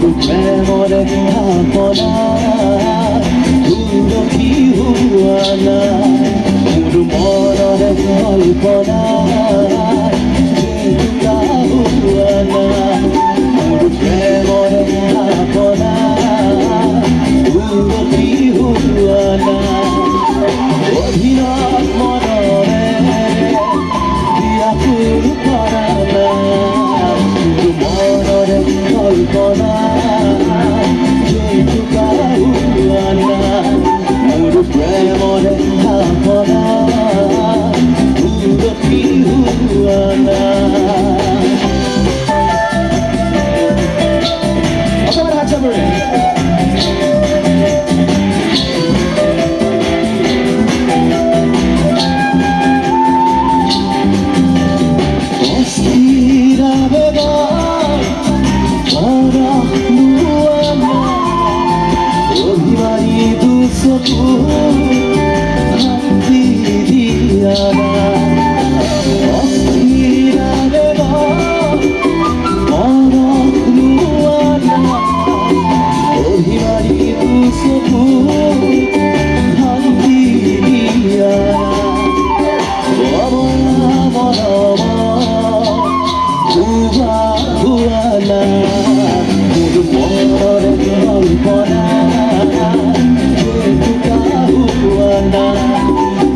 প্রেমরে আপনা তুলসী হোৱা নাই মোৰ মনৰে কল্পনা হোৱা নাই মোৰ প্ৰেমৰে আপনা তুলসী হোৱা নাই অভিনৱ মনৰে দিয়া ফুল কৰা নাই মোৰ মনৰে কল্পনা প্রেমরে আপনা তুলসী হোৱা নাই অকমান হাত চাপৰে অস্থিৰ আবেগৰ পৰশ লোৱা নাই অভিমানী দুচকু শান্তি দিয়া নাই অস্থিৰ আবেগৰ পৰশ লোৱা নাই অভিমানী দুচকু শান্তি দিয়া নাই অবলা মৰমৰ হোৱা নাই মোৰ মনৰে কল্পনা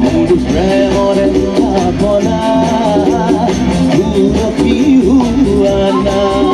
মোৰ প্ৰেমৰে আপনা তুলসী হোৱা নাই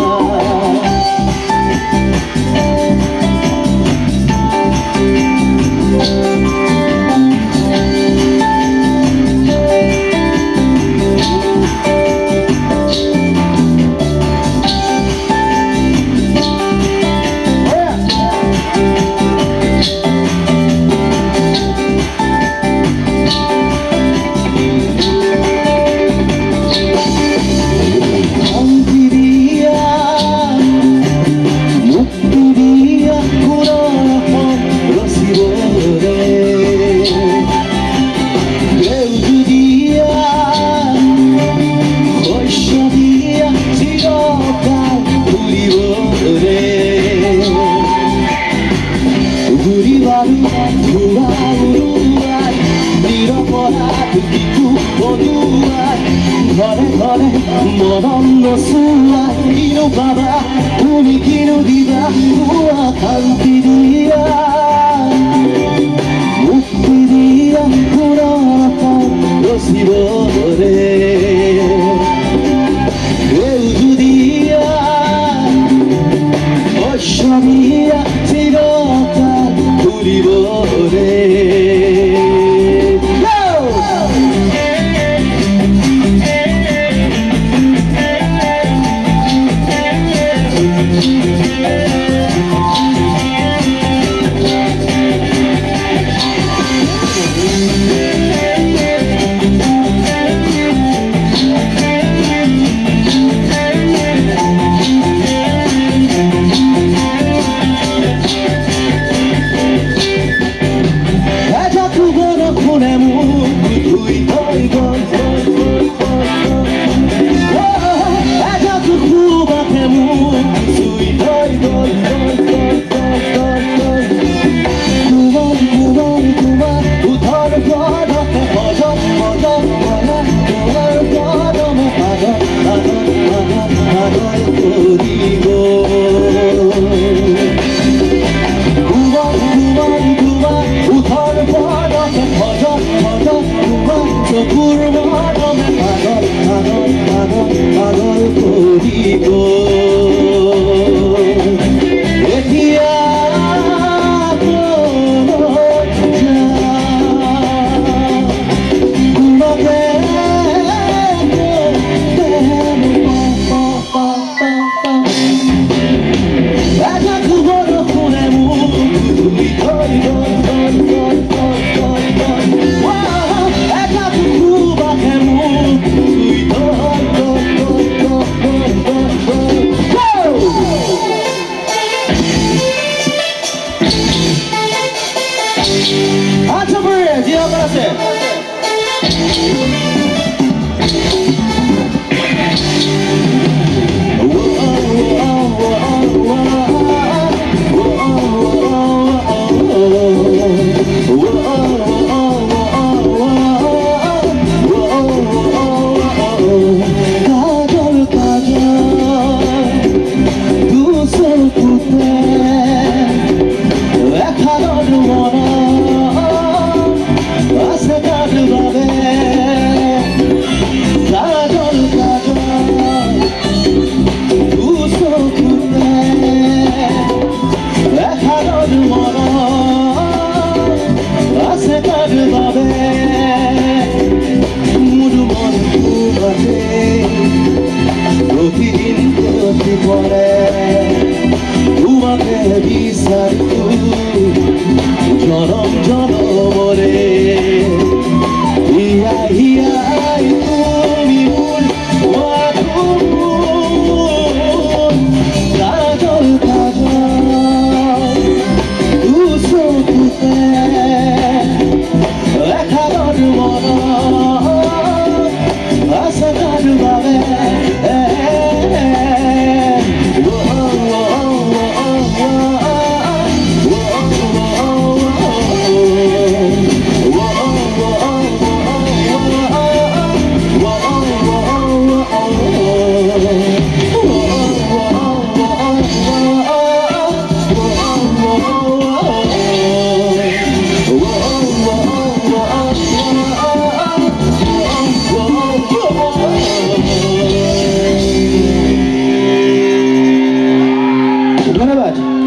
ঘৰে ঘৰে মৰম নচুৱাই কিনো পাবা তুমি কিনো দিবা হোৱা শান্তি দিয়া মুক্তি দিয়া পুনৰ ৰচিবৰে সেউজু দিয়া শস্য দিয়া চিৰকাল ফুৰিবৰে 보내 음악에 비사리고 저놈 오래 이야 이야 이 꿈이 울와 가절 가절 웃어 그때 가져를 멀어 아사가를 밤에 Buona pace.